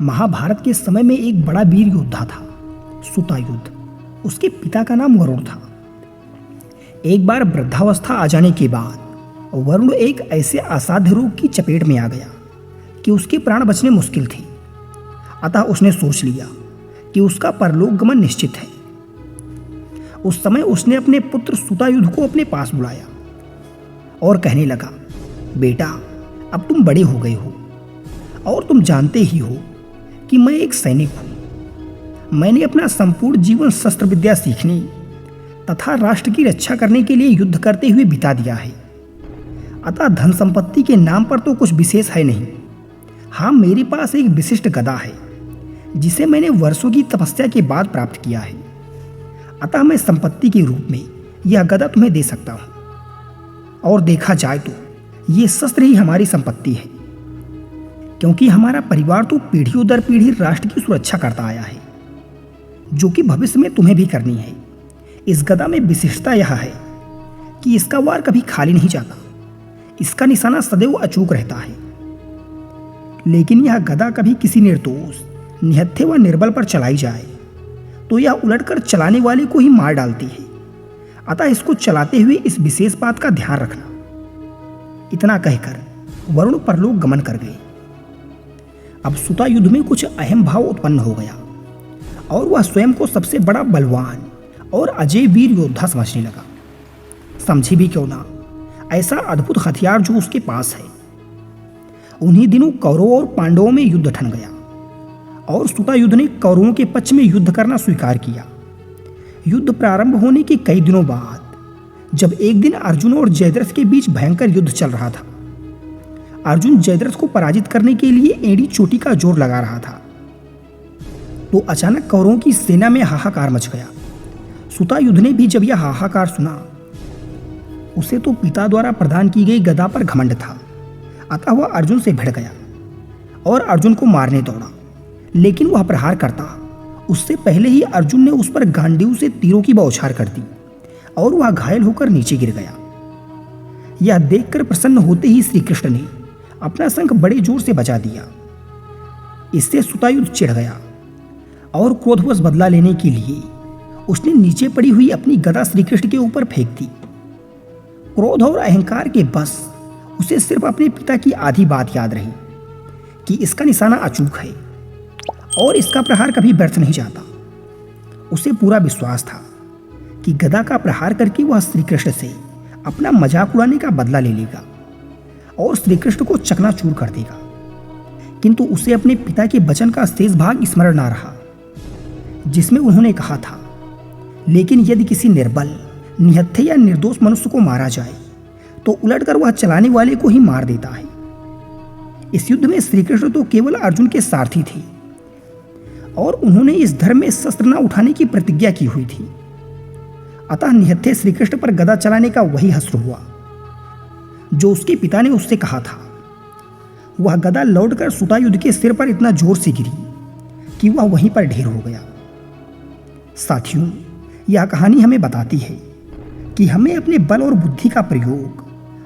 महाभारत के समय में एक बड़ा वीर योद्धा था, सूतायुध। उसके पिता का नाम वरुण था। एक बार वृद्धावस्था आ जाने के बाद वरुण एक ऐसे असाध्य रोग की चपेट में आ गया कि उसके प्राण बचने मुश्किल थे। अतः उसने सोच लिया कि उसका परलोक गमन निश्चित है। उस समय उसने अपने पुत्र सूतायुध को अपने पास बुलाया और कहने लगा, बेटा, अब तुम बड़े हो गए हो और तुम जानते ही हो कि मैं एक सैनिक हूं। मैंने अपना संपूर्ण जीवन शस्त्र विद्या सीखने तथा राष्ट्र की रक्षा करने के लिए युद्ध करते हुए बिता दिया है। अतः धन संपत्ति के नाम पर तो कुछ विशेष है नहीं। हाँ, मेरे पास एक विशिष्ट गदा है जिसे मैंने वर्षों की तपस्या के बाद प्राप्त किया है। अतः मैं संपत्ति के रूप में यह गदा तुम्हें दे सकता हूं। और देखा जाए तो ये शस्त्र ही हमारी संपत्ति है, क्योंकि हमारा परिवार तो पीढ़ियों दर पीढ़ी राष्ट्र की सुरक्षा करता आया है, जो कि भविष्य में तुम्हें भी करनी है। इस गदा में विशिष्टता यह है कि इसका वार कभी खाली नहीं जाता। इसका निशाना सदैव अचूक रहता है। लेकिन यह गदा कभी किसी निर्दोष, निहत्थे व निर्बल पर चलाई जाए तो यह उलटकर चलाने वाले को ही मार डालती है। अतः इसको चलाते हुए इस विशेष बात का ध्यान रखना। इतना कहकर वरुण परलोक गमन कर गए। अब सूतायुध में कुछ अहम भाव उत्पन्न हो गया और वह स्वयं को सबसे बड़ा बलवान और अजय वीर योद्धा समझने लगा। समझे भी क्यों ना, ऐसा अद्भुत हथियार जो उसके पास है। उन्हीं दिनों कौरवों और पांडवों में युद्ध ठन गया और सूतायुध ने कौरवों के पक्ष में युद्ध करना स्वीकार किया। युद्ध प्रारंभ होने के कई दिनों बाद जब एक दिन अर्जुन और जयद्रथ के बीच भयंकर युद्ध चल रहा था, अर्जुन जयद्रथ को पराजित करने के लिए एड़ी चोटी का जोर लगा रहा था, तो अचानक कौरवों की सेना में हाहाकार मच गया। सूतायुध ने भी जब यह हाहाकार सुना, उसे तो पिता द्वारा प्रदान की गई गदा पर घमंड था। अतः वह अर्जुन से भिड़ गया और अर्जुन को मारने दौड़ा। लेकिन वह प्रहार करता उससे पहले ही अर्जुन ने उस पर गांडीव से तीरों की बौछार कर दी और वह घायल होकर नीचे गिर गया। यह देखकर प्रसन्न होते ही श्री कृष्ण ने अपना शंख बड़े जोर से बजा दिया। इससे सूतायुध चिढ़ गया और क्रोधवश बदला लेने के लिए उसने नीचे पड़ी हुई अपनी गदा श्री कृष्ण के ऊपर फेंक दी। क्रोध और अहंकार के बस उसे सिर्फ अपने पिता की आधी बात याद रही कि इसका निशाना अचूक है और इसका प्रहार कभी व्यर्थ नहीं जाता। उसे पूरा विश्वास था कि गदा का प्रहार करके वह श्री कृष्ण से अपना मजाक उड़ाने का बदला ले लेगा और श्री कृष्ण को चकनाचूर कर देगा। किंतु उसे अपने पिता के वचन का शेष भाग स्मरण ना रहा, जिसमें उन्होंने कहा था, लेकिन यदि किसी निर्बल, निहत्थे या निर्दोष मनुष्य को मारा जाए तो उलटकर वह चलाने वाले को ही मार देता है। इस युद्ध में श्री कृष्ण तो केवल अर्जुन के सारथी थे और उन्होंने इस धर्म में शस्त्र न उठाने की प्रतिज्ञा की हुई थी। अतः निहत्थे श्री कृष्ण पर गदा चलाने का वही हश्र हुआ जो उसके पिता ने उससे कहा था। वह गदा लौटकर सूतायुध के सिर पर इतना जोर से गिरी कि वह वहीं पर ढेर हो गया। साथियों, यह कहानी हमें बताती है कि हमें अपने बल और बुद्धि का प्रयोग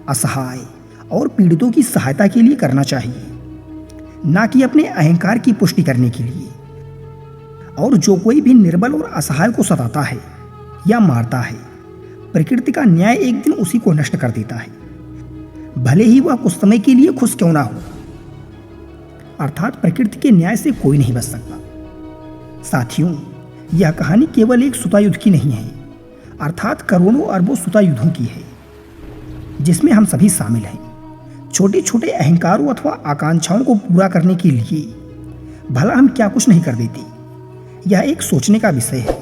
असहाय और पीड़ितों की सहायता के लिए करना चाहिए, ना कि अपने अहंकार की पुष्टि करने के लिए। और जो कोई भी निर्बल और असहाय को सताता है या मारता है, प्रकृति का न्याय एक दिन उसी को नष्ट कर देता है, भले ही वह कुछ समय के लिए खुश क्यों ना हो। अर्थात प्रकृति के न्याय से कोई नहीं बच सकता। साथियों, यह कहानी केवल एक सूतायुध की नहीं है, अर्थात करोड़ों अरबों सूतायुधों की है, जिसमें हम सभी शामिल हैं। छोटे छोटे अहंकारों अथवा आकांक्षाओं को पूरा करने के लिए भला हम क्या कुछ नहीं कर देते, यह एक सोचने का विषय है।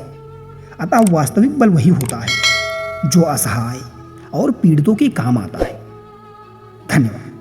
अतः वास्तविक बल वही होता है जो असहाय और पीड़ितों के काम आता है। धन्यवाद।